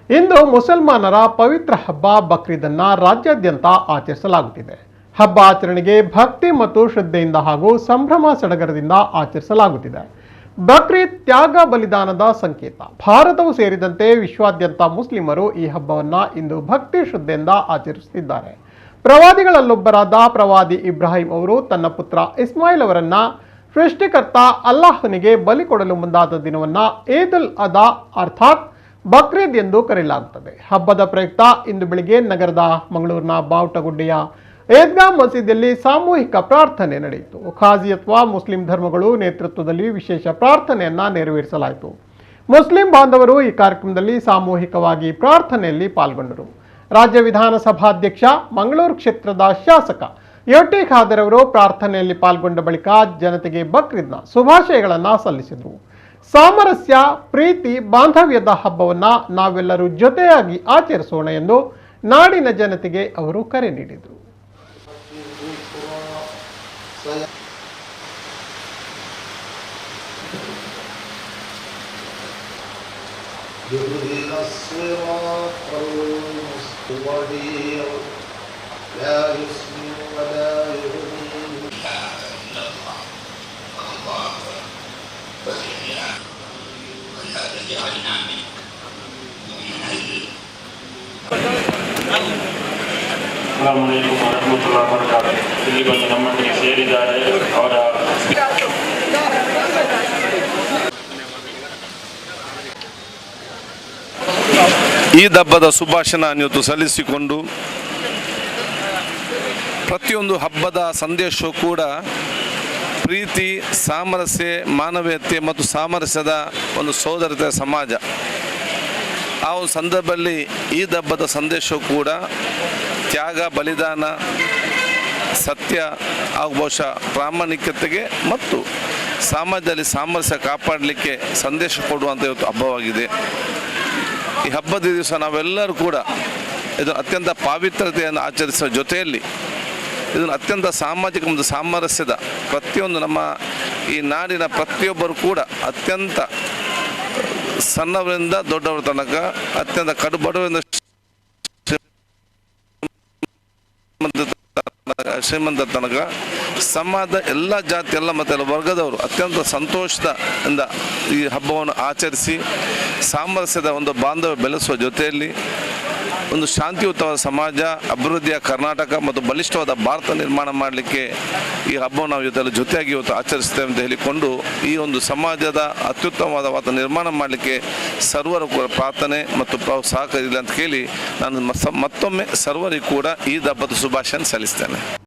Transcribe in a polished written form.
ಇಂದು ಮುಸಲ್ಮಾನರ ಪವಿತ್ರ ಹಬ್ಬ ಬಕ್ರೀದ್ ಅನ್ನು ರಾಜ್ಯಾದ್ಯಂತ ಆಚರಿಸಲಾಗುತ್ತಿದೆ. ಹಬ್ಬ ಆಚರಣೆಗೆ ಭಕ್ತಿ ಮತ್ತು ಶ್ರದ್ಧೆಯಿಂದ ಹಾಗೂ ಸಂಭ್ರಮ ಸಡಗರದಿಂದ ಆಚರಿಸಲಾಗುತ್ತಿದೆ. ಬಕ್ರೀದ್ ತ್ಯಾಗ ಬಲಿದಾನದ ಸಂಕೇತ. ಭಾರತವು ಸೇರಿದಂತೆ ವಿಶ್ವಾದ್ಯಂತ ಮುಸ್ಲಿಮರು ಈ ಹಬ್ಬವನ್ನು ಇಂದು ಭಕ್ತಿ ಶ್ರದ್ಧೆಯಿಂದ ಆಚರಿಸುತ್ತಿದ್ದಾರೆ. ಪ್ರವಾದಿಗಳಲ್ಲೊಬ್ಬರಾದ ಪ್ರವಾದಿ ಇಬ್ರಾಹಿಂ ಅವರು ತನ್ನ ಪುತ್ರ ಇಸ್ಮಾಯಿಲ್ ಅವರನ್ನ ಸೃಷ್ಟಿಕರ್ತ ಅಲ್ಲಾಹನಿಗೆ ಬಲಿ ಕೊಡಲು ಮುಂದಾದ ದಿನವನ್ನ ಈದ್ ಉಲ್ ಅದಾ ಅರ್ಥಾತ್ ಬಕ್ರೀದ್ ಎಂದು ಕರೆಯಲಾಗುತ್ತದೆ. ಹಬ್ಬದ ಪ್ರಯುಕ್ತ ಇಂದು ಬೆಳಿಗ್ಗೆ ನಗರದ ಮಂಗಳೂರಿನ ಬಾವುಟಗುಡ್ಡೆಯ ಈದ್ಗಾ ಮಸೀದಿಯಲ್ಲಿ ಸಾಮೂಹಿಕ ಪ್ರಾರ್ಥನೆ ನಡೆಯಿತು. ಖಾಜಿ ಅಥವಾ ಮುಸ್ಲಿಂ ಧರ್ಮಗಳು ನೇತೃತ್ವದಲ್ಲಿ ವಿಶೇಷ ಪ್ರಾರ್ಥನೆಯನ್ನ ನೆರವೇರಿಸಲಾಯಿತು. ಮುಸ್ಲಿಂ ಬಾಂಧವರು ಈ ಕಾರ್ಯಕ್ರಮದಲ್ಲಿ ಸಾಮೂಹಿಕವಾಗಿ ಪ್ರಾರ್ಥನೆಯಲ್ಲಿ ಪಾಲ್ಗೊಂಡರು. ರಾಜ್ಯ ವಿಧಾನಸಭಾಧ್ಯಕ್ಷ ಮಂಗಳೂರು ಕ್ಷೇತ್ರದ ಶಾಸಕ ಯುಟಿ ಖಾದರ್ ಅವರು ಪ್ರಾರ್ಥನೆಯಲ್ಲಿ ಪಾಲ್ಗೊಂಡ ಬಳಿಕ ಜನತೆಗೆ ಬಕ್ರೀದ್ನ ಶುಭಾಶಯಗಳನ್ನು ಸಲ್ಲಿಸಿದರು. ಸಾಮರಸ್ಯ, ಪ್ರೀತಿ, ಬಾಂಧವ್ಯದ ಹಬ್ಬವನ್ನ ನಾವೆಲ್ಲರೂ ಜೊತೆಯಾಗಿ ಆಚರಿಸೋಣ ಎಂದು ನಾಡಿನ ಜನತೆಗೆ ಅವರು ಕರೆ ನೀಡಿದರು. ಅಸ್ಸಲಾಮುಅಲೈಕುಂ ವರಹಮತುಲ್ಲಾಹಿ ವಬರಕಾತುಹು. ಇಲ್ಲಿ ಬಂದು ನಮ್ಮೊಂದಿಗೆ ಸೇರಿದ್ದಾರೆ ಅವರ ಈದ್ ಹಬ್ಬದ ಶುಭಾಶಯ ಇವತ್ತು ಸಲ್ಲಿಸಿಕೊಂಡು ಪ್ರತಿಯೊಂದು ಹಬ್ಬದ ಸಂದೇಶವೂ ಕೂಡ ಪ್ರೀತಿ, ಸಾಮರಸ್ಯ, ಮಾನವೀಯತೆ ಮತ್ತು ಸಾಮರಸ್ಯದ ಒಂದು ಸೋದರತೆಯ ಸಮಾಜ. ಆ ಒಂದು ಸಂದರ್ಭದಲ್ಲಿ ಈದ್ ಹಬ್ಬದ ಸಂದೇಶವೂ ಕೂಡ ತ್ಯಾಗ, ಬಲಿದಾನ, ಸತ್ಯ ಹಾಗೂ ಬಹುಶಃ ಪ್ರಾಮಾಣಿಕತೆಗೆ ಮತ್ತು ಸಮಾಜದಲ್ಲಿ ಸಾಮರಸ್ಯ ಕಾಪಾಡಲಿಕ್ಕೆ ಸಂದೇಶ ಕೊಡುವಂಥ ಇವತ್ತು ಹಬ್ಬವಾಗಿದೆ. ಈ ಹಬ್ಬದ ದಿವಸ ನಾವೆಲ್ಲರೂ ಕೂಡ ಇದು ಅತ್ಯಂತ ಪಾವಿತ್ರತೆಯನ್ನು ಆಚರಿಸುವ ಜೊತೆಯಲ್ಲಿ ಇದನ್ನು ಅತ್ಯಂತ ಸಾಮಾಜಿಕ ಮತ್ತು ಸಾಮರಸ್ಯದ ಪ್ರತಿಯೊಂದು ನಮ್ಮ ಈ ನಾಡಿನ ಪ್ರತಿಯೊಬ್ಬರು ಕೂಡ ಅತ್ಯಂತ ಸಣ್ಣವರಿಂದ ದೊಡ್ಡವರ ತನಕ ಅತ್ಯಂತ ಕಡುಬಡವರಿಂದ ಶ್ರೀಮಂತ ತನಕ ಸಮಾಜದ ಎಲ್ಲ ಜಾತಿ, ಎಲ್ಲ ಮತ್ತು ಎಲ್ಲ ವರ್ಗದವರು ಅತ್ಯಂತ ಸಂತೋಷದಿಂದ ಈ ಹಬ್ಬವನ್ನು ಆಚರಿಸಿ ಸಾಮರಸ್ಯದ ಒಂದು ಬಾಂಧವ್ಯ ಬೆಳೆಸುವ ಜೊತೆಯಲ್ಲಿ ಒಂದು ಶಾಂತಿಯುತವಾದ ಸಮಾಜ, ಅಭಿವೃದ್ಧಿಯ ಕರ್ನಾಟಕ ಮತ್ತು ಬಲಿಷ್ಠವಾದ ಭಾರತ ನಿರ್ಮಾಣ ಮಾಡಲಿಕ್ಕೆ ಈ ಹಬ್ಬವನ್ನು ನಾವು ಇವತ್ತೆಲ್ಲ ಜೊತೆಯಾಗಿ ಇವತ್ತು ಆಚರಿಸ್ತೇವೆ ಅಂತ ಹೇಳಿಕೊಂಡು ಈ ಒಂದು ಸಮಾಜದ ಅತ್ಯುತ್ತಮವಾದ ವಾತಾವರಣ ನಿರ್ಮಾಣ ಮಾಡಲಿಕ್ಕೆ ಸರ್ವರು ಕೂಡ ಪ್ರಾರ್ಥನೆ ಮತ್ತು ಸಹಕಾರ ಇಲ್ಲ ಅಂತ ಕೇಳಿ ನಾನು ಮತ್ತೊಮ್ಮೆ ಸರ್ವರಿಗೂ ಕೂಡ ಈದ್ ಹಬ್ಬದ ಶುಭಾಶಯ ಸಲ್ಲಿಸ್ತೇನೆ.